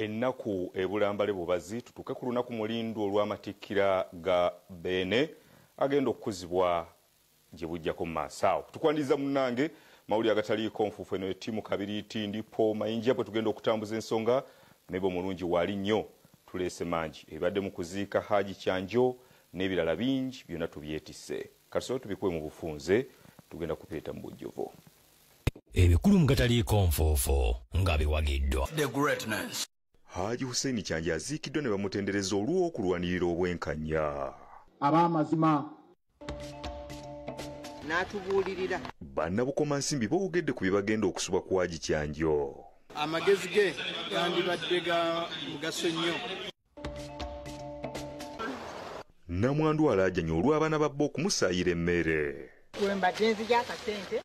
ennaku ebulambale bubazi tutuuke ku lunaku mulindu olw'amatikkira ga Beene agenda okukuzibwa gye bujjako mu maaso awo. Tukwaniriza munnange mawulire agataliiko nfuufu eno ettiimu kabiriiti ndipo mayinja bwe tugenda okutambuza ensonga mebo mulungi waali nnyo tuleese mangi ebadde mu kuziika Hajji Kyanjo n'ebirala bingi byonna tubyetisse kasolo tubikuwe mu bufunze tugenda kupeeta mu bujjovu ebikulu mu gataliiko nfuufu nga biwagiddwa. Hajji Kyanjo aziikiddwa ne bamutendereza olw'okulwanirira obwenkanya. Ab'amazima n'atubuulirira Bannabukomansimbi boogedde ku bye bagenda okusubwa ku Hajji Kyanjo. Amagezi ge yandibadde ga mugaso nnyo. Namwandu alaajanye olw'abaana ba okumusaayira emmere. Wembadde nzija akasente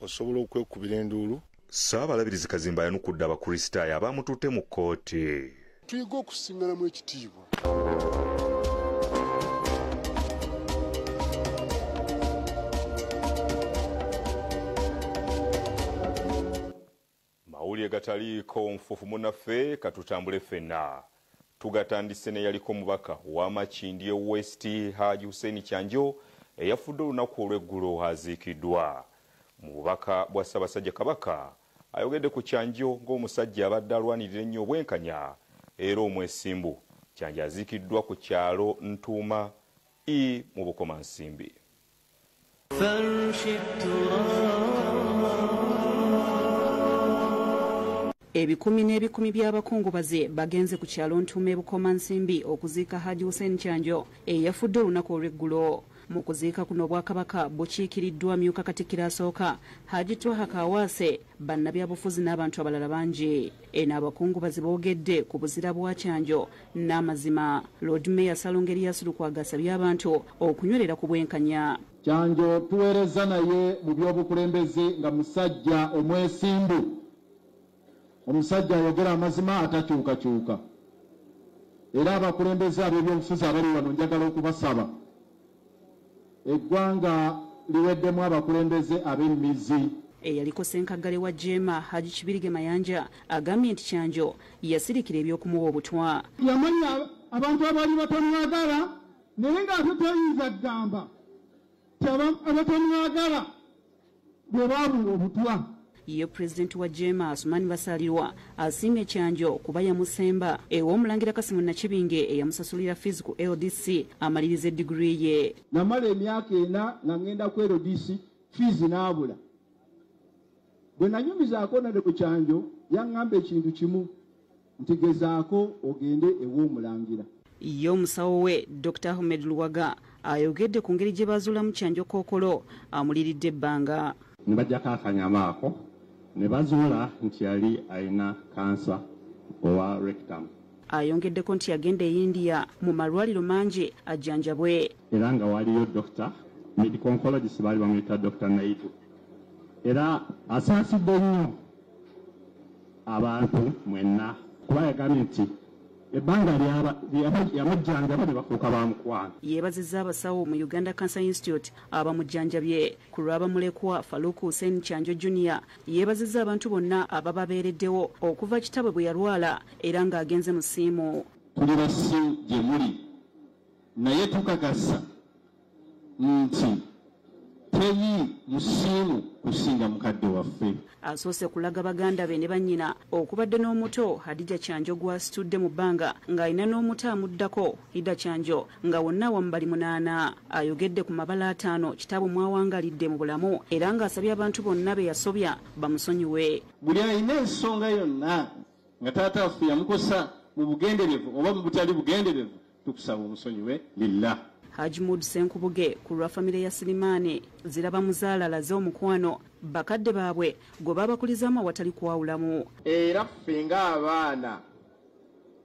osobola okwekubira enduulu. Ssaabalabirizi Kazimba ayaanukudde abakristaayo abaamututte mu kkooti. Tuyiga okusiŋŋanamu ekitiibwa. Mawulire gataliiko nfuufu munnaffe katutambule ffenna. Tugatandise ne yaliko mubaka w'Amakindi e West Hajji Kyanjo eyafudde olunaku olw'eggulo aziikiddwa. Mu bubaka bwa Ssaabasajja Kabaka ayogedde ku Kyanjo ng'omusajja abadde alwanirira ennyo obwenkanya era omwesimbu. Kyanjo aziikiddwa ku kyalo Ntuuma mu Bukomansimbi. Ebikumi n'ebikumi by'abakungubaze bagenze ku kyalo Ntuuma e Bukomansimbi okuziika Hajji Kyanjo eyafudde olunaku olw'eggulo. Mu kuziika kuno Obwakabaka bukiikiriddwa myuka Katikkiro asooka Hajji Kawaase, bannabyabufuzi n'abantu abalala bangi. Eno abakungubazi boogedde ku buzira bwa Kyanjo n'amazima. Lord Mayor Salongeri Yasuluku asabye abantu okunywerera ku bwenkanya. Kyanjo tuweereza naye mu by'obukulembeze nga musajja omwesimbu. Omusajja ayogera amazima atakyukakyuka. Era abakulembeze ab'ebyobufuzi abali wano njagala okubasaba. Eggwanga liweddemu abakulembeze ab'emmizi. Eyaliko Ssenkagale wa Jeema Hajji Kibirige Mayanja agambye nti Kyanjo yasirikira eby'okumuwa obutwa. Yamanya abantu abali batamwagala naye ng'ate toyinza ggamba ti abatamwagala bwe baabula obutwa. Ye Pulezidenti wa Jeema Asumani Basalirwa asiimye Kyanjo kuba yamusemba ew'omulangira Kasimu Nakibinge eyamusasulira fees ku LDC amaliriza eddiguli ye. Namala emyaka 4 nga ngenda ku LDC fees n'abula. Bwe nanyumizaako nade ku Kyanjo yaŋŋamba ekintu kimu nti gezaako ogende ew'omulangira. Ye omusawo we Dr. Ahmed Luwaga ayogedde ku ngeri gye bazuulamu Kyanjo Kookolo amuliridde ebbanga. Ne bajjako akanyamaako ne bazuula nti yali alina kansa owa rectum. Ayongeddeko nti yagenda e India mu malwaliro mangi ajjanjabwe. Era nga waliyo Dr. medical oncologist baali bamuyita Dr. Naidu. Era asaasidde nnyo abantu mwenna kuba yagambye nti ebbanga yamujjanjaba ne bafuuka bamukwano. Yeebazizza abasawo mu Uganda Cancer Institute abamujjanjabye ku lw'abamulekwa Faluku Kyanjo Junior. Yeebazizza abantu bonna abababeereddewo okuva kitabwe bwe yalwala era ng'agenze mu ssiimu. Tuli basi gye muli naye tukakasa nti teyi musiimu kusinga mukadde waffe. Asoose kulaga baganda be ne bannyina okubadde n'omuto Hadija Kyanjo gw'asitudde mu bbanga ng'alina n'omuto amuddako Hida Kyanjo nga wonna wamu bali 8. Ayogedde ku mabala 5 kitabo mwawangalidde mu bulamu era ng'asabye abantu bonna be yasobya bamusonyiwe. Buli alina ensonga yonna nga taata waffe yamukosa mu bugenderevu oba mu butali bugenderevu tukusaba omusonyiwe lillah. Hajji Senkubuge ku lwa famire ya Sirimaani ziraba muzaala alaze omukwano bakadde baabwe gwe babakulizamu awatali kwawulamu. Era ffe ng'abaana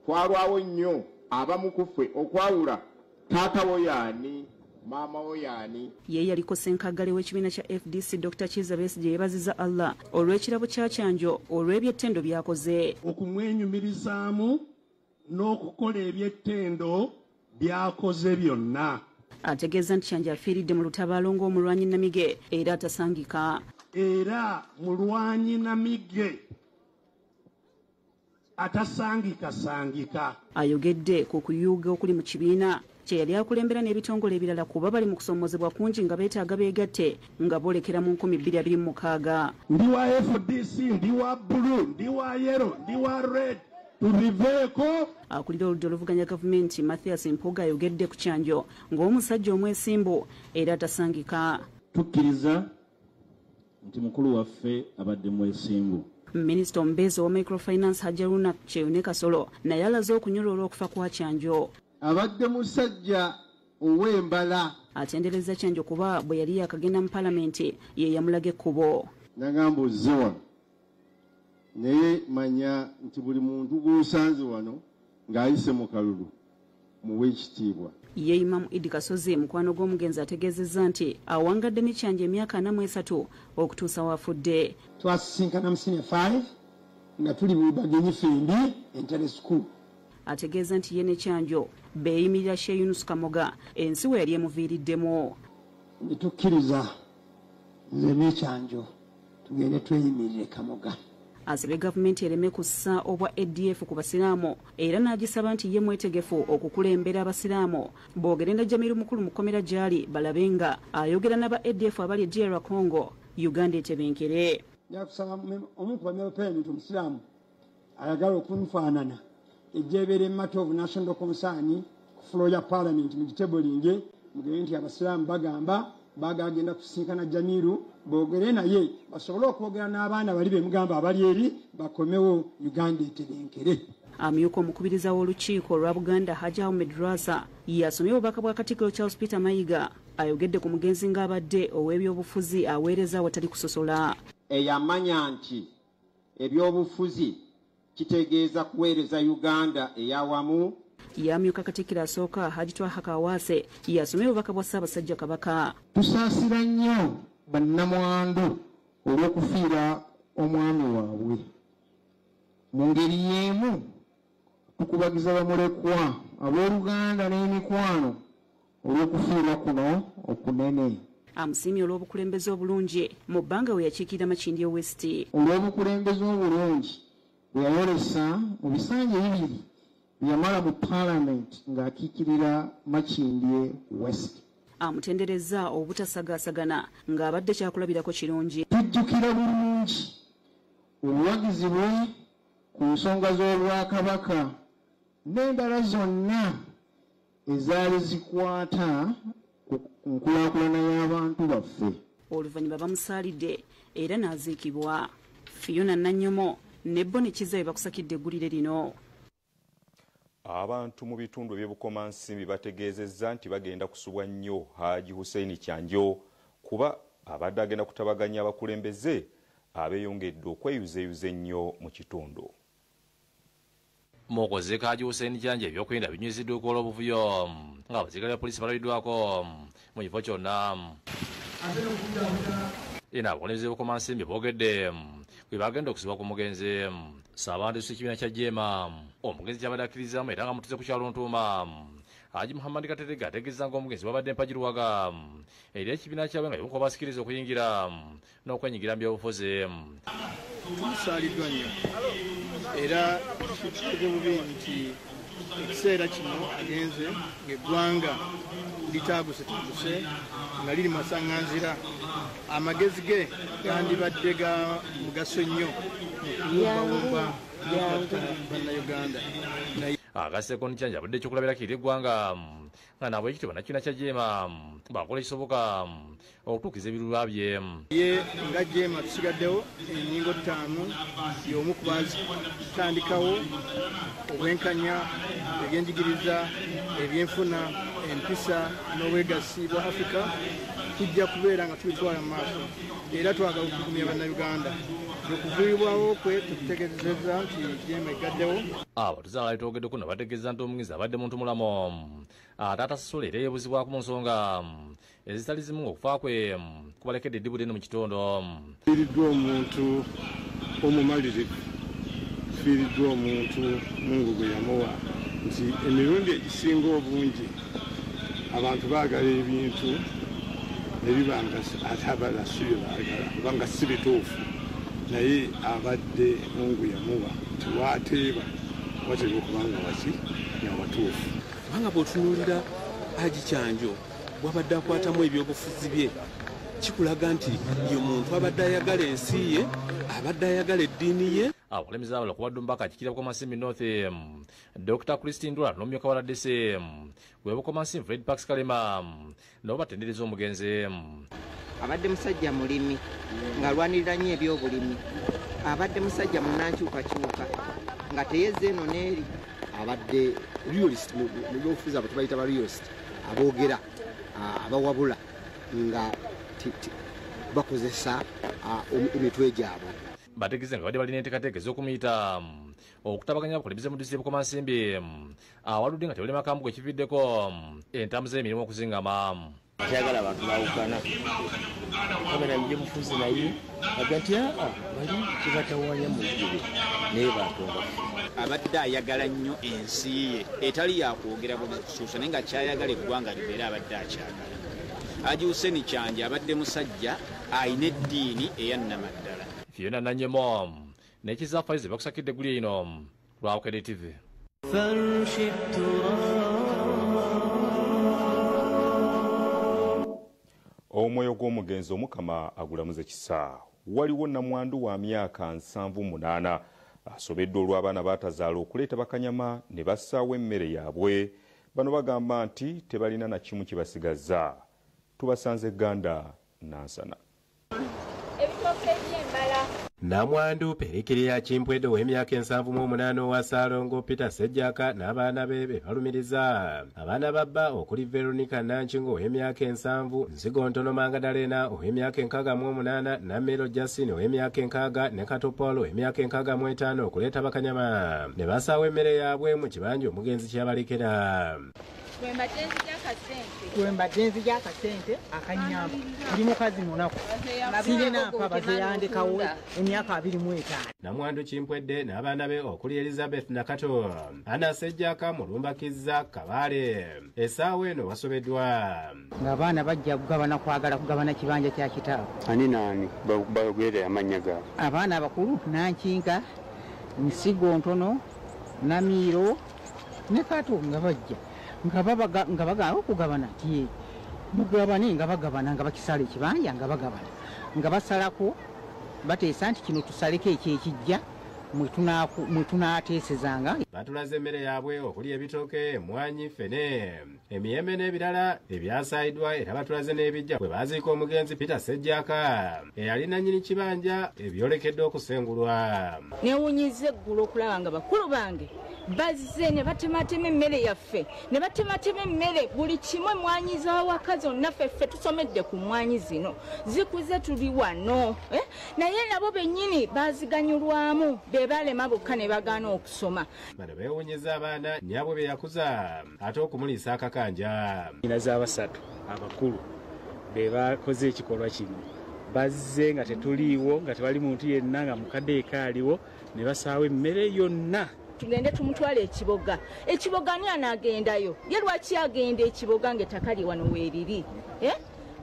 twalwawo nnyo abamu ku ffe okwawula taata wo yaani maama wo yaani. Ye yaliko Ssenkagale w'ekibiina kya FDC Dr. Kizza Besigye yeebazizza Allah olw'ekirabo kya Kyanjo olw'ebyettendo byakoze. Okumwenyumirizaamu n'okukola ebyettendo byakoze byonna. Ategeeza nti Kyanjo afiiridde mu lutabaalo ng'omulwanyi Namige era atasangika. Era mulwanyi Namige atasangika. Ayogedde ku kuyuuga okuli mu kibiina kye yali akulembera n'ebitongole ebirala kuba bali mu kusoomozebwa kungi nga beetaaga beegatte nga boolekera mu 2026. Ndi wa FDC, ndi wa blue, ndi wa yellow, ndi wa red. Tuliveeko. Akulira oludda oluvuganya gavumenti Mathias Mpuuga ayogedde ku Kyanjo ng'omusajja omwesimbu era atasangika. Tukkiriza nti mukulu waffe abadde mwesimbu. Minisita omubeezi wa microfinance Hajji Kyanjo Kasolo naye alaze okunyolwa olw'okufa kwa Kyanjo. Abadde musajja ow'embala. Atendereza Kyanjo kuba bwe yali yakagenda mu palamenti ye yamulaga ekkubo. Nagamba ozze wano naye manya nti buli muntu gw'osanze wano ng'ayise mu kalulu muwe ekitiibwa. Ye Imamu Idi Kasozi mukwano gw'omugenzi ategeezezza nti awangadde ne Kyanjo emyaka 43 okutuusa wafudde. Twasisinkana mu senior 5 nga tuli mu bagenyi fembi entale school. Ategeeza nti ye ne Kyanjo beeyimirira Sheikh Yunus Kamoga ensi we yali emuviiriddemu. Ne tukkiriza nze ne Kyanjo tugende tweyimirire Kamoga. Asabye gavumenti ereme kussa obwa ADF ku basiraamu era n'agisaba nti ye mwetegefu okukulembera abasiraamu boogerenda Jamiru mukulu mu kkomera gy'ali balabe nga ayogera n'aba ADF abali DR Congo Uganda etebenkere. Nyakusaba omuntu bamenya parliament omusiraamu ayagala okunfaanana ejjeebera matter of national concern ku floor ya parliament mu gitebolinge mugende nti abasiraamu bagamba bagagenda kusinkana Jamiru boogere naye basobole okwogera n'abaana bali bemugamba abali eri bakomewo Uganda etebenkere. Amyuka omukubiriza w'olukiiko olwa Buganda Hajji Rasa yasomye obubaka bwa Katikkiro Charles Peter Mayiga ayogedde ku mugenzi ng'abadde ow'ebyobufuzi aweereza awatali kusosola. Eyamanya nti ebyobufuzi kitegeeza kuweereza Uganda eyawamu. Yamyuka Katikkiro asooka Hajji Kyanjo yasomye obubaka bwa Ssaabasajja Kabaka. Tusaasira nnyo Bannamukomansimbi olw'okufiira omwami waabwe. Mu ngeri y'emu tukubagiza bamulekwa abooluganda n'emikwano olw'okufiirwa kuno okunene. Amusiimye olw'obukulembeze obulungi mu bbanga we yakiikirira Makindye West. Olw'obukulembeze obulungi bwe yayolesa mu bisanja ebibiri yamala mu parliament ng'akiikirira Makindye West. Amutendereza obutasagaasagana ng'abadde kyakulabirako kirungi. Tujjukira bulungi obuwagizi bwe ku nsonga z'Obwakabaka n'endala zonna ezaali zikwata ku nkulaakulana y'abantu baffe. Oluvannyuma bamusaalidde era n'aziikibwa. Fiona Nannyomo ne Boni Kiza bakusakidde eggulire lino. Abantu mu bitundu by'Obukomansimbi bategeezezza nti bagenda kusubwa nnyo Hajji Kyanjo kuba abadde agenda kutabaganya abakulembeze abeeyongedde okweyuzeyuza ennyo mu kitundu. Mu kuziika Hajji Kyanjo ebyokwerinda binywiziddwa olw'obuvuyo ng'abaserikale ba poliisi balabiddwako mu kifo kyonna. Ina abakulembeze b'Obukomansimbi boogedde bwe bagenda okusibwa ku mugenzi Ssaabalabirizi kibiina kya Jema omugenzi kyabadde akkirizamu era nga mutuze ku kyalo Ntuuma. Hajji Muhammad Katerega ategeeza ng'omugenzi babadde mpajiruwaga era ekibiina kyabwe nga bimu ku basikiriza okuyingira n'okwenyigira mu byobufuzi. Tusaaliddwa nnyo era kitege bubi nti ekiseera kino agenze ng'eggwanga litaagusetaguse nga liri masaŋŋanzira amagezi ge gandibadde ga mugaso nnyo mu kuwumbawumba bannayuganda. Agaseeko Kyanjo abadde ekyokulabira kiri eggwanga nga nabwe ekitibwa nakibiina kya Jema bakola ekisoboka okutuukiza ebirulwa bye. Ye nga Jema tusigaddewo ennyingo 5 y'omu ku baazitandikawo obwenkanya ebyenjigiriza ebyenfuna empisa n'obwegassi bwa Afrika tujja kubeera nga tubitwala mu maaso era twagala okugumya bannayuganda. Okuviibwawo kwe tutegeezezza nti Jema eggaddewo. Abatuuze abalala twogedde kuno bategeeza nti omugenzi abadde muntu mulamu ate atasasula era yeebuzibwako mu nsonga ezitali zimu ng'okufa kwe kubalekedde eddibudde eno mu kitundu. Fiiriddwa omuntu omumalirivu, fiiriddwa omuntu Mungu gwe yamuwa nti emirundi egisinga obungi abantu baagala ebintu ebiba nga ate abalala si bye baagala oba nga si bituufu naye abadde Mungu yamuwa tiwateeba watera okubanga waki nyawatuufu. Kubanga bw'otunuulira Hajji Kyanjo bw'abadde akwatamu ebyobufuzi bye kikulaga nti ye muntu abadde ayagala ensi ye, abadde ayagala eddiini ye. Abakulembeze abalala kubadde omubaka Ajikira Bukomansimbi North Dr. Christine Ndwala n'omumyuka wa RDC Bukomansimbi Fred Pax Kalema nabo batendereza omugenzi. Abadde musajja mulimi ng'alwanirira nnyo ebyobulimi, abadde musajja munnankyukakyuka nga teyezze eno n'eri, abadde realist mu byobufuzi abo tubayita ba realist, aboogera abawabula nga bakozesa emitwe gyabwe. Bategeeza nga badde balina enteekateeka ez'okumuyita okutabaganya abakulembeze mu disitulikiti Bukomansimbi awaludde nga tebali makambugo ekividdeko entambuza y'emirimu okuzingama. Kyagala abantu bawukana kamera byebufuzi naye aga nti bali kibatawanya mu ggulu naye batonda. Abadde ayagala nnyo ensi ye etali yakwogera busuusa naye nga kyayagala eggwanga libeera abadde akyagala. Hajji Hussein Kyanjo abadde musajja ayina eddiini eyannamaddala. Fiona Nanyemo n'ekizaafayo ze bakusakidde eggulu eno lwa Bukedde TV. Omwoyo gw'omugenzi omukama agulamuze kisa. Waliwo Namwandu wa myaka 78 asobedde olw'abaana baatazaala okuleeta bakanyama ne bassaawo emmere yaabwe. Bano bagamba nti tebalina na kimu kibasigaza. Tubasanze Uganda Nansana. Namwandu Perikiriya Kimpwedde w'emyaka 78 wa Saalongo Peter Sejjaka n'abaana be balumiriza. Abaana babba okuli Veronica Nanchingo w'emyaka 7, Nzigo Ntono Mangadalena w'emyaka 68, Namero Justin w'emyaka 60 ne Kato Paul w'emyaka 65 okuleeta bakanyama ne basaawo emmere yaabwe mu kibanja omugenzi kyabalekera. Kwembadenzi gy'akasente akanyamba ndi mukazi munaku sirina mpaba zeyandikawo emyaka 25. Namwandu Kimpwedde n'abaana be okuli Elizabeth Nakato, Anna Sejjaka Mulumbakiza Kabale. Essaawa eno basobeddwa ng'abaana bajja kugabana kwagala kugabana kibanja kya kitaabwe. Ani naani bagwere amannya gaabwe? Abaana abakulu Nankinga, Nsigo Ntono, Namiiro ne Kato nga bajja nga bagala okugabana tie mugabane nga bagabana nga bakisala ekibanja nga bagabana nga basalako bateesa nti kino tusaleko ekyekijja mwe tunaateesezanga. Batulaze emmere yaabwe okuli ebitooke, emwanyi, fene, emiyembe n'ebirala ebyasaayiddwa era batulaze n'ebijja bwe baziika omugenzi Peter Sejjaka eyali nannyini kibanja ebyolekedde okusengulwa. Newunyizza eggulu okulaba nga bakulu bange bazze ne batematema emmere yaffe ne batematema emmere buli kimwe mwanyi z'awaka zonna ffe tusomedde ku mwanyi zino zikuze tuli wano naye nabo bennyini baziganyulwamu be balema bokka ne bagaana okusoma. Bano beewunyizza abaana nnyabwe be yakuza ate okumuliisa akakanja. Nnyina z'abasatu abakulu be bakoze ekikolwa kino bazze nga tetuliiwo nga tewali muntu yenna nga mukadde ekaaliwo ne basaawa emmere yonna. Tugende tumutwale ekiboga. Ekiboga ani anaagendayo? Ye lwaki agenda ekiboga ng'ettaka lye wano weeriri?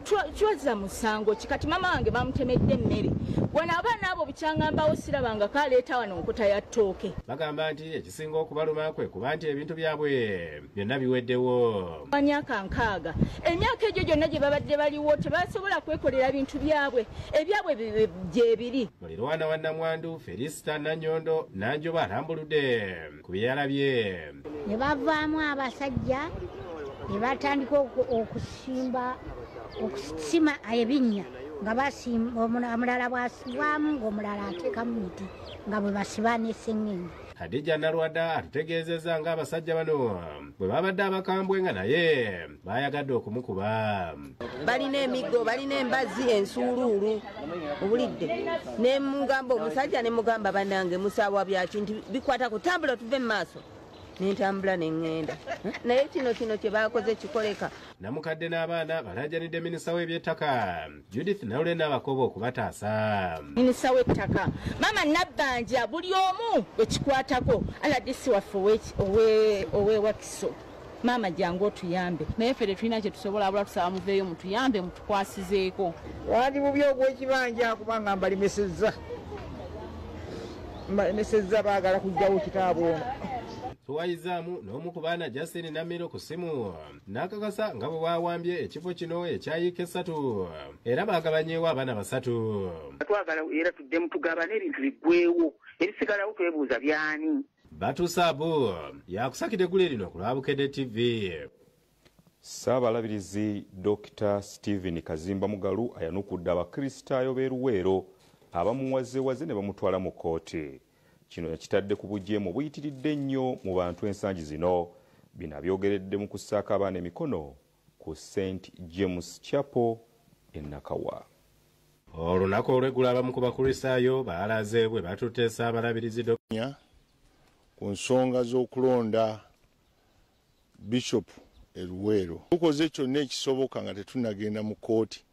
Twaza musango kikati mama wange bamutemedde emmere. Wano abaana abo bukyangambawo sirabanga kaleeta wano nkota ya ttooke. Bagamba nti ekisinga okubaluma kwe kuba nti ebintu byabwe byonna biweddewo. Myaka 6 emyaka egyo gyonna gye babadde baliwo tebasobola kwekolera bintu byabwe ebyabwe gye biri. Mulirwana wa Namwandu Felicita Nanyondo Nanjoba alambuludde ku bye yalabye. Ne bavaamu abasajja ne batandika okusima ebinnya nga basimba omulala bwasibwamu ng'omulala ateekamu miti nga bwe basiba n'esseŋŋenye. Hadija Nalwada atutegeezezza ng'abasajja bano bwe babadde abakambwe nga naye baayagadde okumukuba. Balina emiggo, balina embazi, ensuuluulu obulidde ne mugamba omusajja ne mugamba bannange musaawa byaki nti bikwata kutambula tuve mu maaso n'entambula n'eŋŋenda naye kino kye baakoze kikoleka. Namukadde n'abaana balaajanidde minisita w'ebyettaka Judith Nawule n'abakoba okubataasa. Minisita w'ettaka Mama Nabbanja buli omu ekikwatako aladisi waffe ow'ewakiso Mama jangu otuyambe. Naye ffe tetulina kye tusobola abula tusaba muveeyo mutuyambe mutukwasizeeko. Wali bubi obw'ekibanja kubanga mbalimesezza nesezza baagala kujjawo kitaabo ono. tuwayizaamu n'omu ku baana Justin Namiro ku simu n'akakasa nga bwe bwawambye ekifo kino ekyayiika 3 era baagabanyeewo abaana 3. twagala era tuddemu tugabane ebintu biggweewo ebisigalawo twebuuza byani. Batusaabu yakusakira eggule lino ku lwabukedde TV. Ssaabalabirizi Dr. Stephen Kazimba Mugalu ayaanukudde abakristaayo b'Eruweero abamuwazeewaze ne bamutwala mu kkooti. Kino yakitadde ku bujeemu buyitiridde ennyo mu bantu ensangi zino. Bino abyogeredde mu kussaako abaana emikono ku St. James Chapel e Nakawa. Olunaku olw'eggulu abamu ku bakristaayo baalaze bwe batutte Ssaabalabirizi ku nsonga z'okulonda Bishop Eruweero. Tukoze kyonna ekisoboka nga tetunagenda mu kkooti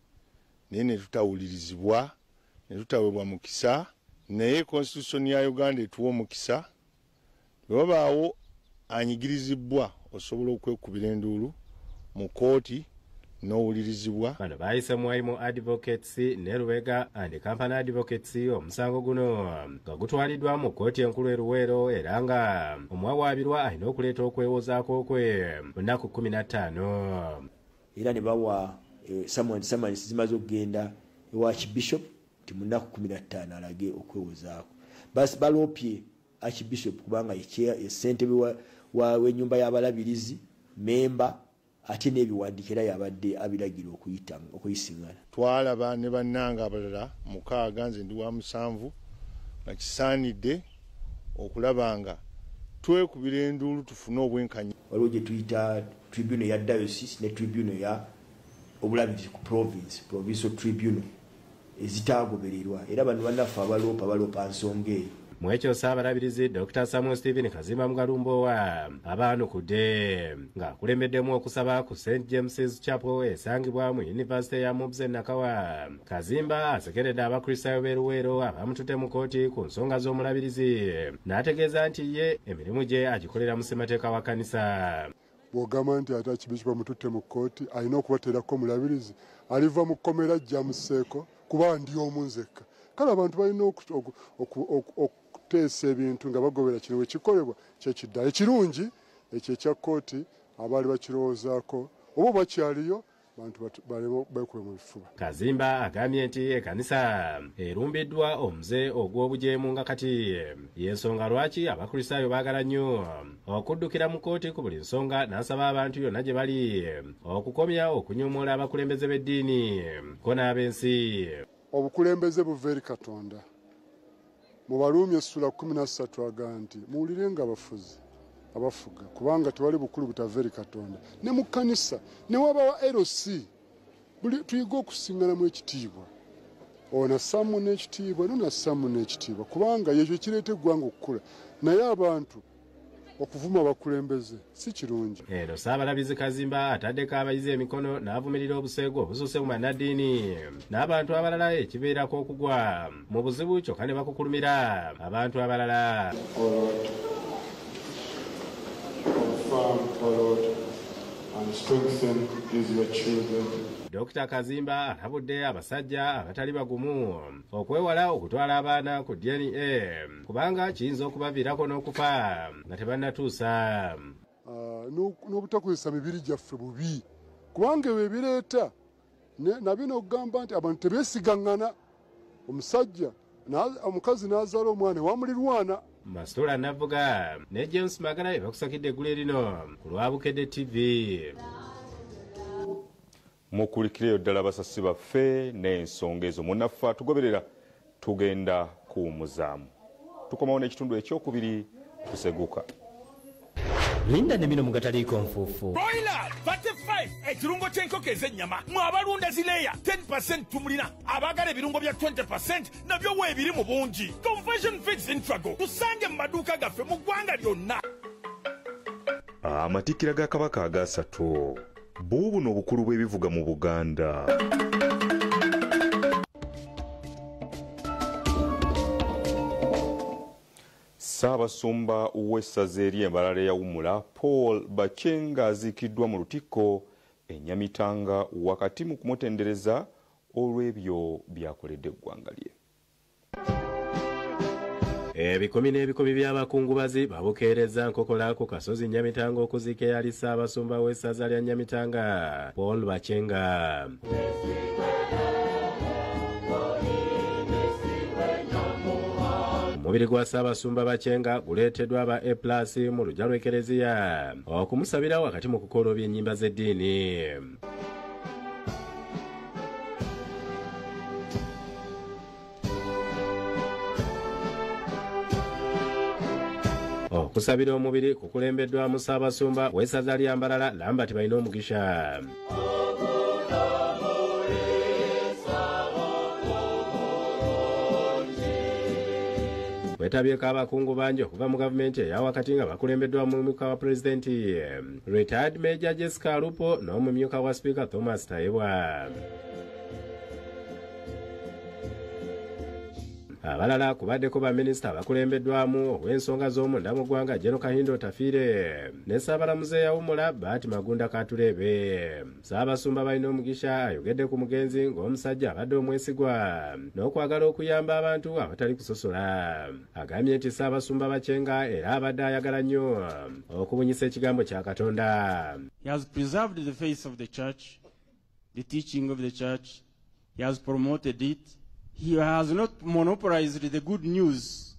naye ne tutawulirizibwa ne tutaweebwa mukisa. Naye constitution ya Uganda etuwa omukisa bwe wabaawo anyigirizibwa osobola okwekubira enduulu mu kkooti n'owulirizibwa. Bano baayise mu Advocates ne Lubega and Company Advocates omusango guno nga gutwaliddwa mu kkooti enkulu Eruweero era nga omwawaabirwa alina okuleeta okwewozaako kwe mu nnaku 15. Era ne bawa someone zimaze okugenda ewa Archbishop nti mu nnaku 15 alage okwewozaako. Basi baloopye Archbishop kubanga ye ssentebe w'ennyumba y'abalabirizi memba ate n'ebiwandiiko era yabadde abiragira okuyisiŋŋana. Twalaba ne bannanga abalala 6 nze ndi wa 7 nga kisaanidde okulaba nga twekubira enduulu tufune obwenkanya. Waliwo gye tuyita tribunal ya diocese ne tribunal ya obulabirizi ku provincial tribunal ezitaagobererwa era bano bannaffe abaloopa nsonga eyo. Mwekyo Ssaabalabirizi Dr. Samuel Stephen Kazimba Mugalu abaanuukudde ng'akulembeddemu okusaba ku St. James Chapel esangibwa mu University ya Mubze Nakawa. Kazimba asekeredde abakristaayo b'Eruweero abaamututte mu kkooti ku nsonga z'omulabirizi n'ategeeza nti ye emirimu gye agikolera mu ssemateeka wa kkanisa. Bw'ogamba nti ate Archbishop bamututte mu kkooti alina okubateerako omulabirizi aliva mu kkomera ajja museeko kuba ndi omu nzekka. Kale abantu balina okuteesa ebintu nga bagobera kino we kikolebwa kyekiddaala ekirungi ekyo ekya kkooti abaali bakirowoozaako oba bakyaliyo bantu beekube mu bifuba. Kazimba agambye nti ekkanisa erumbiddwa omuze ogw'obujeemu nga kati y'ensonga lwaki abakristaayo baagala nnyo okuddukira mu kkooti ku buli nsonga n'asaba abantu yonna gye bali okukomya okunyuumula abakulembeze b'eddiini ko n'ab'ensi. Obukulembeze buva eri Katonda. Mu Baruumi essula 13 agamba nti muwulirenga abafuga kubanga tewali bukulu butava eri Katonda. Ne mu kkanisa ne wabawa LC tuyiga okusiŋŋanamu ekitiibwa. Ono assamu n'ekitiibwa n'ono assamu n'ekitiibwa kubanga yekyo kireeta eggwanga okukula. Naye abantu okuvuma abakulembeze si kirungi. Eno Ssaabalabirizi Kazimba ataddeko abayizi emikono n'avumirira obuseego obususse mu bannaddiini n'abantu abalala ekibeerako okugwa mu buzibu kyokka ne bakukulumira abantu abalala. Dr. Kazimba alabudde abasajja abatali bagumu okwewala okutwala abaana ku DNA kubanga kiyinza okubaviirako n'okufa nga tebannatuusa. N'obutakozesa mibiri gyaffe bubi kubanga ebyo ebireeta nabyo n'okugamba nti abantu tebeesigaŋŋana. Omukazi n'azaala omwana ewamulirwana. Masitula Navuga ne James Magana bakusakidde eggule lino ku lwabukedde TV. Mukulikireyo ddala basasi baffe n'ensonga ezo munnaffe atugoberera tugenda kuwumuzaamu. Tukomawo n'ekitundu ekyokubiri kuseguka. Linda ne mino mugataliiko nfuufu. Broiler 35 ekirungo ky'enkoko ez'ennyama mwabalunda zileya 10% tumulina abaagala ebirungo bya 20% nabyo weebiri mu bungi. Conversion Feeds Intrago tusange mu maduuka gaffe mu ggwanga lyonna. Amatikkira ga Kabaka aga 3. Buubuno obukulu bw'ebivuga mu Buganda. Ssaabasumba w'essaza ery'embalala eyawumula Paul Bakyenga aziikiddwa mu lutikko e Nyamitanga wakati mu kumutendereza olw'ebyo byakoledde eggwanga lye. Ebikumi n'ebikumi by'abakungubazi babukeereza nkokola ku kasozi Nyamitanga okuziika eyali Ssaabasumba w'essaza lya Nyamitanga Paul Bakyenga. Omubiri gwa Ssaabasumba Bakyenga guleeteddwa aba A+ mu luggya lw'ekereziya okumusabira wakati mu kukola ebyennyimba z'eddiini. Okusabira omubiri kukulembeddwamu Ssaabasumba w'essaza lya Mbarara Lambert balina omugisha. Kwetabyeko abakungu bangi okuva mu gavumenti eyawakati nga bakulembeddwa mu mumyuka wa pulezidenti Retired Major Jessica Alupo n'omumyuka wa Speaker Thomas Tayebwa. Abalala kubaddeko baminisita abakulembeddwamu ow'ensonga z'omunda mu ggwanga Jeno Kahindo Tafiire ne Ssaabalamuzi eyawummula Baati Magunda Katulebe. Ssaabasumba balina omugisha ayogedde ku mugenzi ng'omusajja abadde omwesigwa n'okwagala okuyamba abantu abatali kusosola. Agambye nti Ssaabasumba Bakyenga era abadde ayagala nnyo okubunyisa ekigambo kya Katonda. He has preserved the faith of the church, the teaching of the church. He has promoted it. He has not monopolized the good news,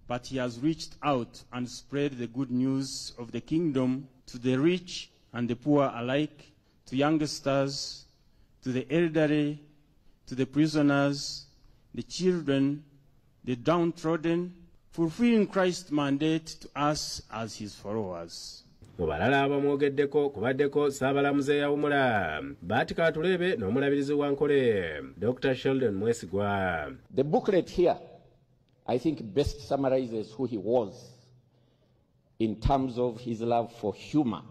but he has reached out and spread the good news of the kingdom to the rich and the poor alike, to youngsters, to the elderly, to the prisoners, the children, the downtrodden, fulfilling Christ's mandate to us as his followers. Mu balala abamwogeddeko kubaddeko Ssaabalamuzi eyawummula Baati Katulebe n'omulabirizi wa Nkole Dr. Sheldon Mwesigwa. The booklet here, I think, best summarizes who he was in terms of his love for humor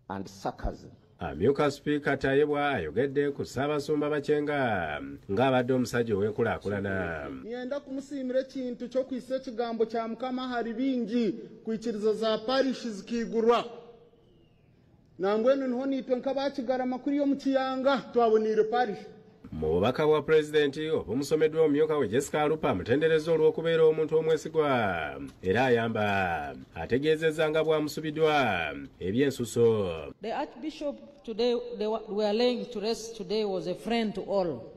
and sarcasm. Amyuka Speaker Tayebwa ayogedde ku Ssaabasumba Bakyenga ng'abadde omusajja ow'enkulaakulana. Nyenda kumusiimira ekintu ky'okwisa ekigambo kya Mukama hari bingi kwikiriza za parish zikiigurwa. Nambwenu niho niitwe nk'abakigarama kuri yo mu Kiyanga twaboniire parish. Mu bubaka bwa pulezidenti obumusomeddwa omumyuka we Jessica Alupo amutendereza olw'okubeera omuntu omwesigwa era ayamba ategeezezza nga bwamusubiddwa ebyensuso. The Archbishop today we are laying to rest today was a friend to all.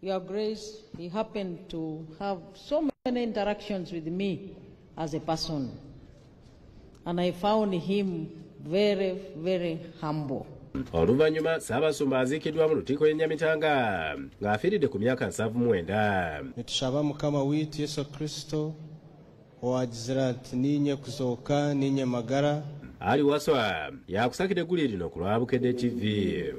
Your Grace, he happened to have so many interactions with me as a person, and I found him very, very humble. Oluvannyuma Ssaabasumba aziikiddwa mu lukiiko y'e Nyamitanga ng'afiiridde ku myaka 79. Nitushaba Mukama wiitu Yesu Kristo owagizira nti ninye kuzooka ninye magara. Ali Waswa yakusakira egguli lino ku lwabukedde TV.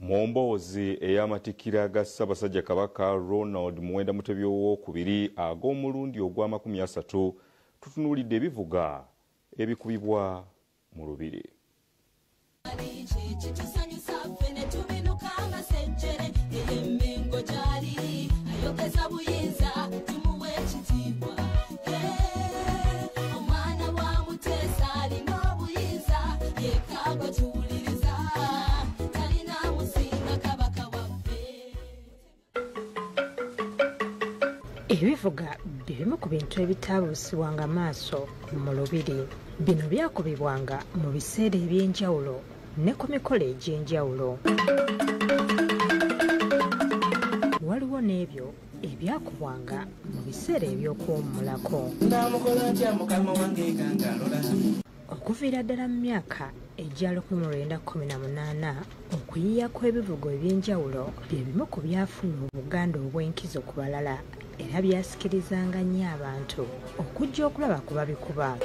Mu mboozi ey'amatikkira ga Ssaabasajja Kabaka Ronald Muwenda Mutebi II ag'omulundi ogwa30 tutunuulidde ebivuga ebikubibwa mu lubiri. Ebivuga bibimu ku bintu ebitaabuusibwanga maaso mu lubiri. Bino byakubibwanga mu biseera eby'enjawulo ne ku mikolo egy'enjawulo. Waliwo n'ebyo ebyakubwanga mu biseera eby'okuwummulako. Okuviira ddala mu myaka egya 1918 okuyiiya kw'ebivugo eby'enjawulo bye bimu ku byafuna Obuganda obw'enkizo ku balala era byasikirizanga nnyo abantu okujja okulaba ku babikuba.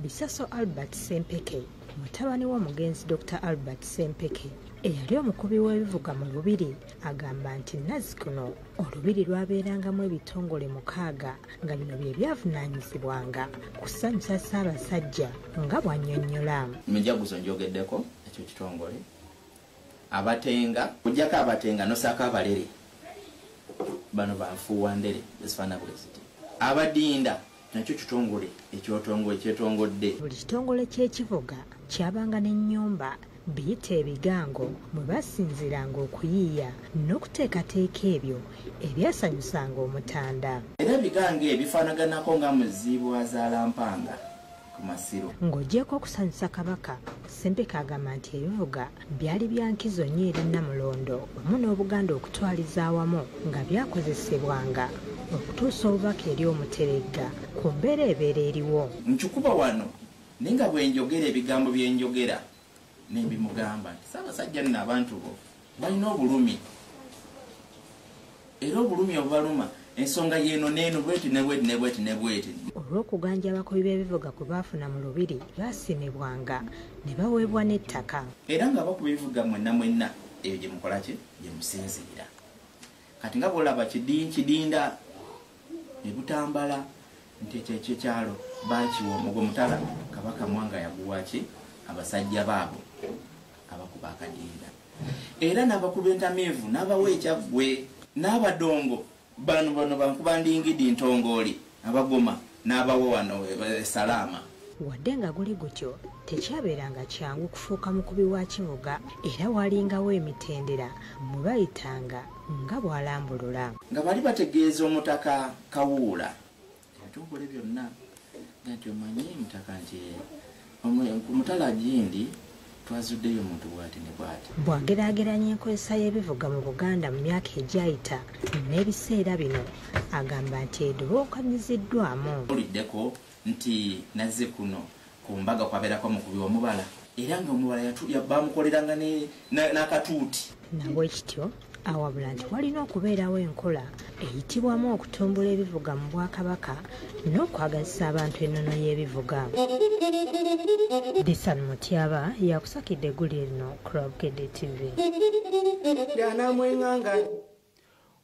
Bisaso Albert Sempeke, mutabani w'omugenzi Dr. Albert Sempeke, eyali omukubi w'ebivuga mu lubiri, agamba nti Nazzikuno olubiri lwabeerangamu ebitongole 6 nga bino bye byavunaanyizibwanga kusanyusa Ssaabasajja nga bw'annyonnyola. Mijaguzo njogeddeko ekyo kitongole. Abatenga, kujjako abatenga nosaka abalere. Bano banfuuwa ndere, esifaana bweziti. Abadinda nakyo kitongole ekyotongodde. Buli kitongole ky'ekivuga kyabanga n'ennyumba biyita ebigango mwe basinziranga okuyiiya n'okuteekateeka ebyo ebyasanyusanga omutanda. Era ebigango ebifaanaganako nga muziibu azaalampanga ku masiro. Ng'oggyeko okusanyusa Kabaka, Ssempeke agamba nti ebivuga byali bya nkizo nnyo eri Namulondo wamu n'Obuganda okutwaliza awamu nga byakozesebwanga okutuusa obubaka eri omuteregga ku mbeera ebeera eriwo. Nkyukuba wano naye nga bwe njogera ebigambo bye njogera ne mbimugamba nti Ssaabasajja nno abantu bo balina obulumi era obulumi obubaluma ensonga yeeno neeno bweti ne bweti ne bweti ne bweti. Olw'okuganja abakubi b'ebivuga kwe baafuna mu lubiri baasimibwanga ne baweebwa n'ettaka. Era nga bakuba ebivuga mwenna mwenna eyo gye mukola ki gye musinziira. Kati nga bw'olaba kidinda ebutambala nti ekyekyalo baakiwa omugwo mutala Kabaka Mwanga yaguwaki abasajja baabo abakuba akadinda. Era n'abakuba entamiivu n'abawa ekyaggwe n'abadongo bano bankuba ndingidi ntongooli abagoma n'abawa wano Salaama. Wadde nga guli gutyo tekyabeeranga kyangu kufuuka mukubi wa kivuga era walingawo emitendera mwe bayitanga nga bw'alambulula. Nga bali bategeeza omutaka Kawuula yatugule byonna nti omanyi mutaka nti ku mutala gindi twazuddeyo omuntu bw'ati ne bw'ati. Bw'ageraageranya enkozesa y'ebivuga mu Buganda mu myaka egyayita n'ebiseera bino agamba nti edobookanyiziddwamu. Oliddeko nti nazze kuno ku mbaga kwabeerako mukubi w'omubala era nga omubala bamukoleranga n'akatuuti. Nabwekityo awabula nti walina okubeerawo enkola eyitibwamu okutumbula ebivuga mu Bwakabaka n'okwagazisa abantu ennono y'ebivuga. Disan Mutyaba yakusakidde eggulire lino ku Buubuno TV.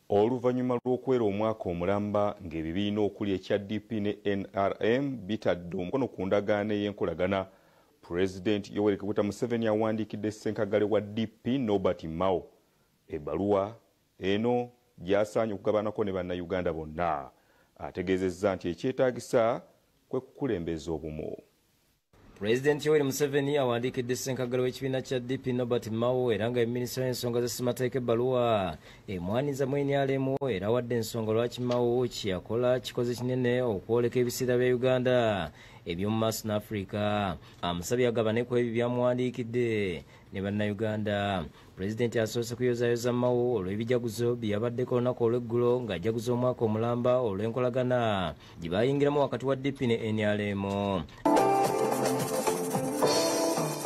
Oluvannyuma lw'okwera omwaka omulamba ng'ebibiina okuli ekya DP ne NRM bitadde omukono ku ndagaano ey'enkolagana, Pulezidenti Yoweri Kaguta Museveni awandiikidde ssenkagale wa DP Norbert Mao ebbaluwa eno gy'asaanye okugabanako ne bannayuganda bonna. Ategeezezza nti ekyetaagisa kwe kukulembeza obumu. Pulezidenti Yoweri Museveni awandiikidde ssenkagale w'ekibiina kya DP Norbert Mao era nga minisita w'ensonga z'essimateeka ebbaluwa emwaniza mu NRM era wadde ensonga lwaki Mao kyeyakola kikoze kinene okwoleka ebiseera bya Uganda eby'omu maaso n'Afrika. Amusabye agabane ku ebyo byamuwandiikidde ne bannayuganda. Pulezidenti asoose kuyozaayoza Mao olw'ebijaguzo bye yabaddeko olunaku olw'eggulo ng'ajaguza omwaka omulamba olw'enkolagana gye baayingiramu wakati wa DP ne NRM.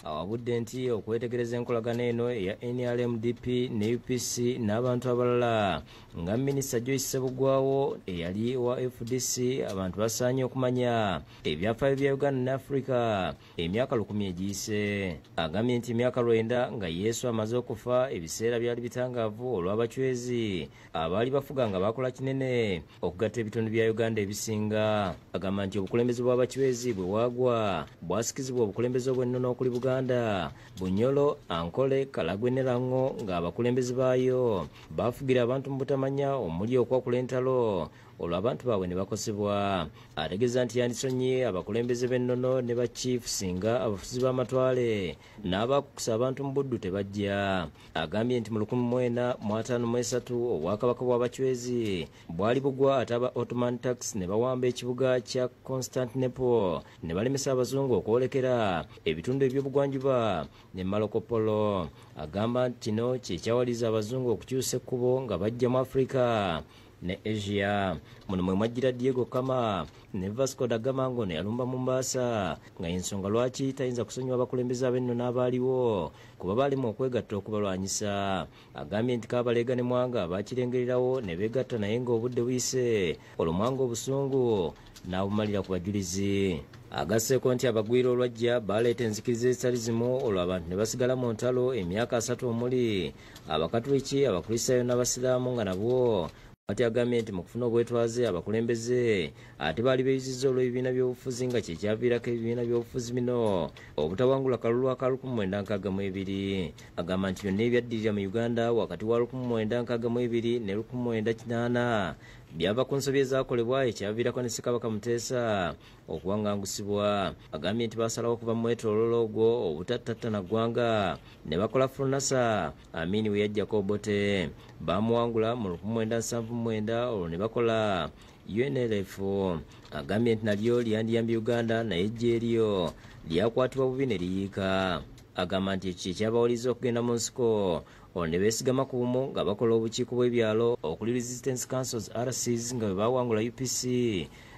Awabudde nti okwetegereza enkolagana eno eya NRM, DP ne UPC n'abantu abalala nga Minisita Joyce Ssebugwawo eyali wa FDC abantu basaanye okumanya ebyafaayo bya Uganda ne Africa emyaka 10 egiyise. Agambye nti emyaka 9 nga Yesu amaze okufa ebiseera byali bitangaavu olw'abachwezi abaali bafuga nga bakola kinene okugatta ebitundu bya Uganda ebisinga. Agamba nti obukulembeze bw'abachwezi bwe waagwa bwasikizibwa obukulembeze obw'ennono okuli Buganda, Bunyolo, Ankole, Kalagwe ne Lango ng'abakulembeze baayo baafugira abantu mu butamanya omuli okwakula entalo olwo abantu baabwe ne bakosebwa. Ategeeza nti yandisonyiye abakulembeze b'ennono ne bachief singa abafuzi b'amatwale n'abakusa abantu mu buddu tebajja. Agambye nti mu 1953 obwakabaka bw'abachwezi bwali bugwa ate aba Ottoman Turks ne bawamba ekibuga kya Constantinople ne balemesa abazungu okwolekera ebitundu eby'obugwanjuba ne Malokopolo. Agamba nti kino kyekyawaliza abazungu okukyusa ekkubo nga bajja mu Afrika ne Asia. Muno mwe mwajjira Diego Kama ne Vasco da Gama ne yalumba Mombasa nga ensonga lwaki tayinza kusonyiwa abakulembeze ab'enno n'abaaliwo kuba baalimu okwegatta okubalwanyisa. Agambye nti Kabalega ne Mwanga bakirengererawo ne beegatta naye ng'obudde buyise olwo Mwanga obusungu n'abumalira ku bajulizi. Agasseeko nti abagwira olwajja baleeta enzikiriza ezitali zimu olwo abantu ne basigala mu ntalo emyaka 3 omuli Abakatuliki, Abakristaayo n'Abasiraamu nga nabwo ati agambye nti mu kufuna obwetwaze abakulembeze ate baali beeyuzizza olw'ebibiina by'obufuzi nga kyekyaviirako ebibiina by'obufuzi bino obutawangula kalulu aka 1962. Agamba nti byonna ebyaddirira mu Uganda wakati wa 1962 ne 1980 byava ku nsobi ezaakolebwa ekyaviirako ne Ssekabaka Muteesa okuwangangusibwa. Agambye nti baasalawo okuva mu mwetooloolo ogwo obutattattana ggwanga ne bakola Fronasa Amini we yajjako Obote. Baamuwangula mu 1979 olwo ne bakola UNLF. Agambye nti nalyo lyandiyambye Uganda naye ejje eryo lyakwatibwa bubi ne liyiika. Agamba nti ekyo kyabawaliza okugenda mu nsiko olwo ne beesigama ku bumu nga bakola obukiiko bw'ebyalo okuli Resistance Councils RCs nga bwe baawangula UPC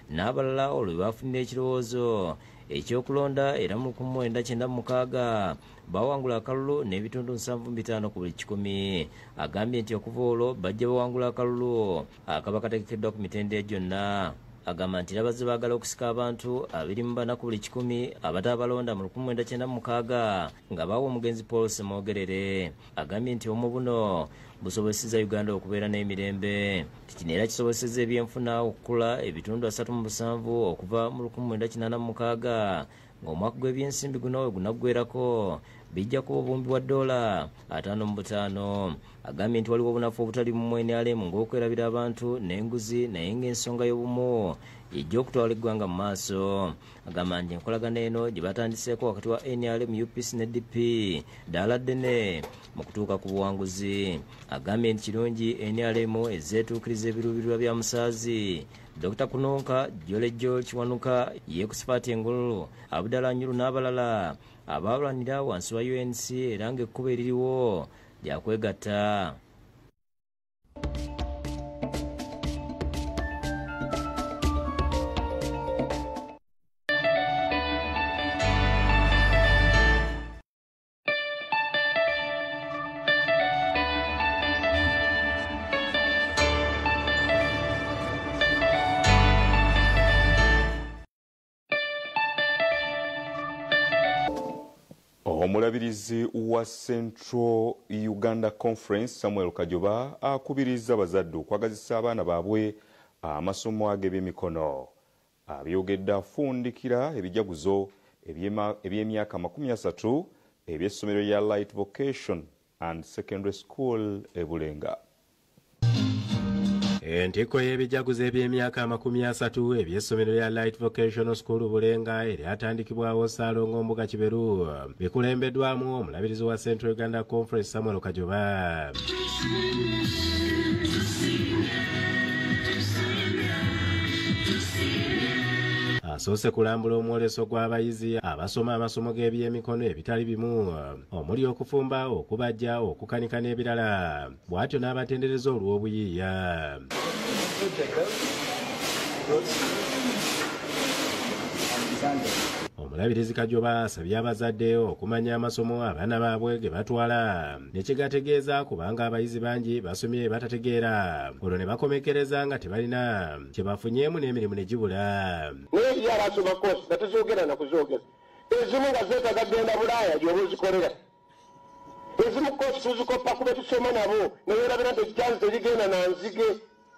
n'abalala olwo baafunira ekirowoozo ekyokulonda era mu 1996 baawangula akalulu n'ebitundu 75 ku buli 100. Agambye nti okuva olwo bajja bawangula akalulu akaba kategekeddwa ku mitendera gyonna. Agamba nti abazze baagala okusika abantu 24 ku buli 100 abataabalonda mu 1996 nga baawa omugenzi Paul Semogerere. Agambye nti omubuno busobozesezza Uganda okubeera n'emirembe. Kino era kisobozesezza ebyenfuna okukula ebitundu 37 okuva mu 1986 ng'omwaka gw'ebyensimbi guno we gunaggweerako bijja kuba obumbi bwa $5.5. Agambye nti waliwo obunafu obutali mu NRM ng'okwerabira abantu n'enguzi naye ng'ensonga y'obumu ejja okutwala eggwanga mu maaso. Agamba nti enkolagana eno gye batandiseeko wakati wa NRM, UPC ne DP ddaala ddene mu kutuuka ku buwanguzi. Agambye nti kirungi NRM ezeetuukiriza ebiruubirirwa bya musaazi. Dr. Kunonka, Jole George Wanuka, Yekusipati Engulu, Abdala Nyuru n'abalala abalwanira wansi wa UNC era ng'ekkubo eririwo lyakwegatta. Omulabirizi wa Central Uganda Conference Samuel Kajoba akubiriza abazadde okwagazisa abaana baabwe amasomo ag'ebyemikono. Abyogedde afundikira ebijaguzo eby'emyaka 30 eby'essomero lya Light Vocation and Secondary School e Bulenga. Entiko y'ebijaguzo eby'emyaka 30 eby'essomero lya Light Vocational School Bulenga eryatandikibwawo Ssaalongo Mbuga Kiberu bikulembeddwamu omulabirizi wa Central Uganda Conference Samuel Kajoba. Asoose kulambula omwoleso gw'abayizi abasoma amasomo g'ebyemikono ebitali bimu omuli okufumba, okubajja, okukanika n'ebirala. Bw'atyo n'abatendereza olw'obuyiiya. Omulabirizi Kajoba asabye abazadde okumanya amasomo abaana baabwe ge batwala ne kigategeeza kubanga abayizi bangi basomye batategeera olwo ne bakomekereza nga tebalina kye bafunyeemu n'emirimu ne gibula. Naye abasoma koosi nga tezoogera na kuzoogera ezimu nga zeetaaga genda Bulaaya gy'oba ozikolera. Ezimu koosi tuzikoppa kuba tusoma nabo ne weerabira nti ekikyanzi terigenda na nzige.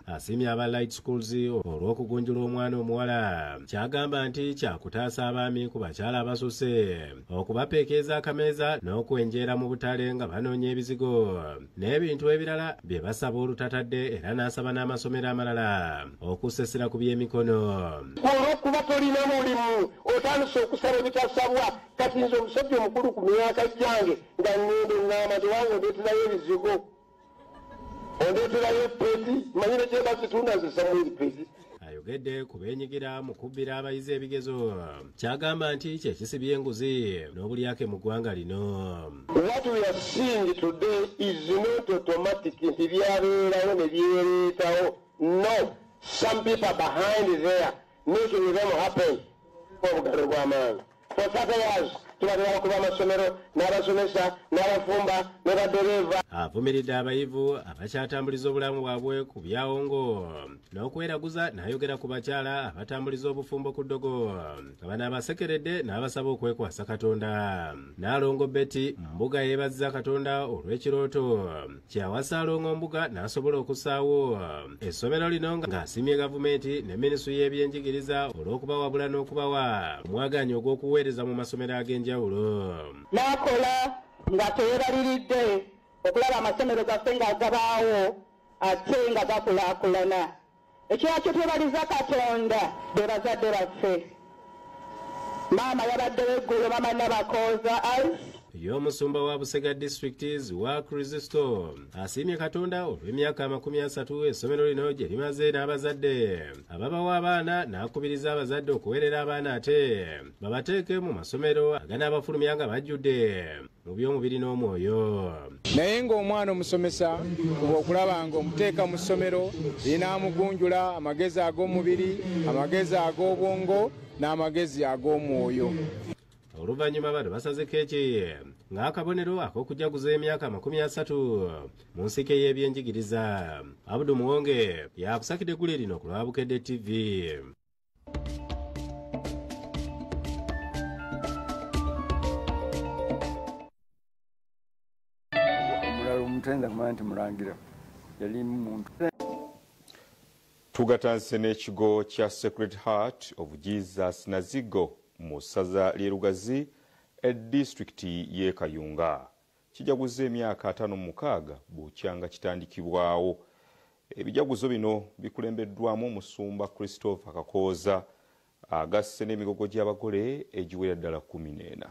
Asimye aba Light Schools olw'okugunjula omwana omuwala kyagamba nti kyakutaasa abaami ku bakyala abasuse okubapeekeeza akameeza n'okwenjeera mu butale nga banoonya ebizigo n'ebintu ebirala bye basaba olutatadde era n'asaba n'amasomero amalala okusesera ku by'emikono. Olw'okuba tolina mulimu otandise okusaba ebitasabwa kati nze omusajja omukulu ku myaka gyange nga nnende ngamba tewange ondeeterayo ebizigo. Ondeeterayo peti manyire kyebasitunda nze Samuel peti. Ayogedde ku beenyigira mu kubbira abayizi ebigezo kyagamba nti kyekisibye enguzi n'obulyake mu ggwanga lino. What we are seeing today is not automatic nti byabeerawo ne byereetawo. No, some people behind there making them happen. Obugalo bw'amaanyi. For 30 years tubalira kuba amasomero n'abasomesa n'abafumba n'abadereva. avumiridde abayivu abakyatambuliza obulamu bwabwe ku byawongo n'okweraguza n'ayogera ku bakyala abatambuliza obufumbo ku ddogo abana abasekeredde n'abasaba okwekwasa Katonda. Naalongo Betty Mbuga yeebazza Katonda olw'ekirooto kyawasa Alongo Mbuga n'asobola okusaawo essomero lino ng'asiimye gavumenti ne minisitule y'ebyenjigiriza olw'okubawabula n'okubawa omwagaanya ogw'okuweereza mu masomero ag'enjawulo. N'akola nga teyeebaliridde okulaba amasomero gaffe ng'agabaawo ate nga gakulaakulana. Ekirala kye twebaliza Katonda be bazadde baffe. Maama yabaddewo eggulo, Maama Nabakooza y'omusumba wa Busega Districts wa Kristo asiimye Katonda olw'emyaka 30 essomero lino gye limaze n'abazadde ababawa abaana n'akubiriza abazadde okuweerera abaana ate babateeke mu masomero aganaabafulumya nga bajjudde mu by'omubiri n'omwoyo. Naye ng'omwana omusomesa kuba okulaba ng'omuteeka mu ssomero linaamugunjula amagezi ag'omubiri, amagezi ag'obwongo n'amagezi ag'omwoyo. Oluvannyuma bano basazeko eki ng'akabonero ak'okujaguza emyaka 30 mu nsiko y'ebyenjigiriza. Abudu Muwonge yakusakidde eggulu lino ku lwabukedde TV. Omulala omutenza kumanya nti mulangira yali muntu. Tugatanse n'ekigo kya Sacred Heart of Jesus Nazigo mu ssaza ly'e Lugazi edisitulikiti y'e Kayunga. Kijaguza emyaka 56 bukyanga kitandikibwawo. Ebijaguzo bino bikulembeddwamu Musumba Christopher Kakooza agasse n'emigogo gy'abagole egiwera ddala 14.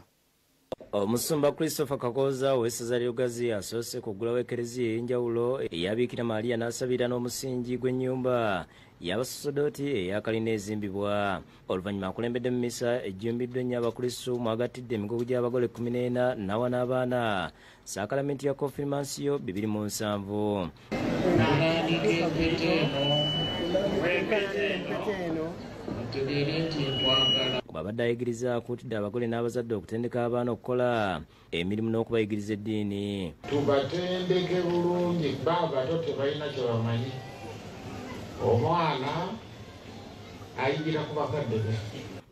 Omusumba Christopher Kakooza w'essaza ly'e Lugazi asoose kuggulawo ekereziya ey'enjawulo eyabiikira Maria n'asabira n'omusingi gw'ennyumba y'abasosodoti eyakalina ezimbibwa. Oluvannyuma akulembedde mu misa ejjumbiddwa ennyo abakristu mwagattidde emigogo gy'abagole 14 n'awa n'abaana sakalamenti ya konfirmansiyo 27. Babadde ayigiriza akuutidde abagole n'abazadde okutendeka abaana okukola emirimu n'okubayigiriza eddiini. Tubatendeke bulungi babato tebalina kye bamanyi. Omwana ayigira ku bakadde be.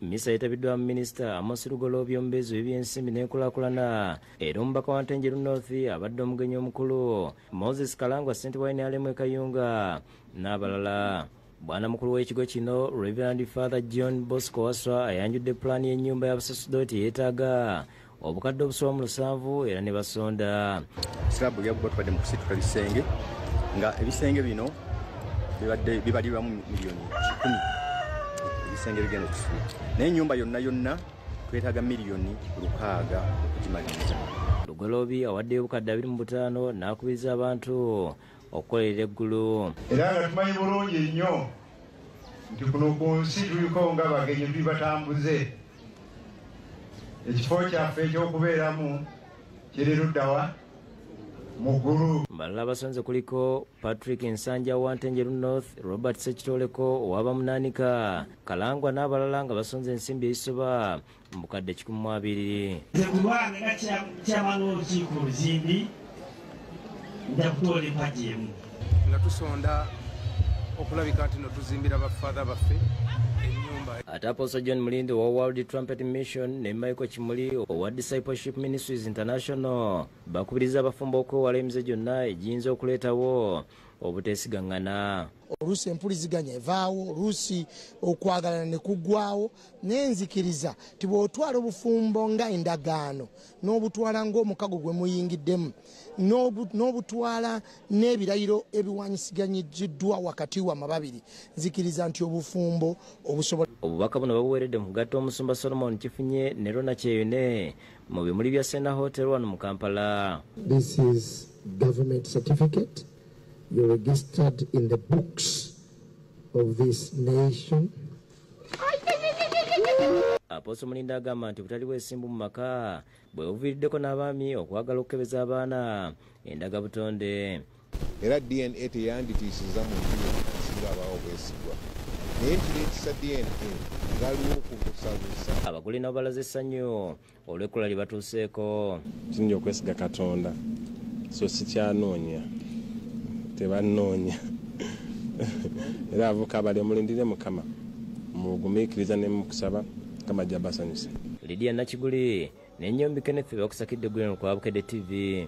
Misa yetabiddwamu Minisita Amos Lugoloobi omubeezi w'ebyensimbi n'enkulaakulana era omubaka wa Ntenjeru North abadde omugenyi omukulu Moses Kalangwa ssente wa NRM e Kayunga n'abalala. Bwana mukulu w'ekigo kino Reverend Father John Bosco Waswa ayanjudde pulaani y'ennyumba y'abasasudoti yeetaaga obukadde obusoba 7 era ne basonda. Sirabu lyagwa tubadde mu kusitula bisenge nga ebisenge bino bibalirwamu miliyoni 10 ebisenge bigenda okufuuka naye ennyumba yonna twetaaga miliyoni 600 okugimaliriza. Lugoloobi awaddeyo obukadde 25 n'akubiriza abantu okukolerera eggulu. Era nga tumanyi bulungi nnyo nti kuno ku nsi tuliko nga bagenyi bibatambuze. Ekifo kyaffe ekyokubeeramu kiri luddawa mu ggulu. Balala abasonze kuliko Patrick Nsanja wa Ntenjeru North, Robert Sekitoleko ow'Abamunaanika, Kalangwa n'abalala nga basonze ensimbi ezisoba mu bukadde 12. Tekulwange nga kyamana olukiiko oluzimbi nja kutola empagi emu nga tusonda okulabika nti no tuzimbira bafaatha baffe ennyumba. Ate Apostle John Mulindi wa World Trumpet Mission ne Michael Kimuli owa Discipleship Ministries International bakubiriza abafumbo okwewala emize gyonna egiyinza okuleetawo obuteesigaŋŋana. Oluusi empuliziganya evaawo, oluusi okwagalana ne kuggwawo, n'enzikiriza ti bw'otwala obufumbo nga endagaano n'obutwala ng'omukago gwe muyingiddemu n'obutwala n'ebirayiro ebiwanyisiganyiddwa wakati wammwe babiri, nzikiriza nti obufumbo obusobola. Obubaka buno babuweeredde mu kugatta omusumba Solomon Kifunye ne Rona Kyeyune mu bimuli bya Sena Hotel wano mu Kampala. This is government certificate. You're registered in the books of this nation. Apostle Mulinda agamba nti butali bwesimbu mu maka bwe buviiriddeko n'abaami okwagala okukebeza abaana endaga butonde. Era DNA teyanditiisiza mu nsi singa abaawo bwesigwa. Naye ntireetisa DNA ngaliwo okubusabusa. Abagole nabo balaze essanyu olw'ekkola lye batuuseeko. Kirinnya okwesiga Katonda so sikyanoonya tebanoonya era avuka bali mulindire Mukama mugumiikiriza ne mukusaba Mukama jabasanyusa. Lydia Nakiguli n'ennyombi Kenneth bakusakidde Gweno kwa Bukedde TV.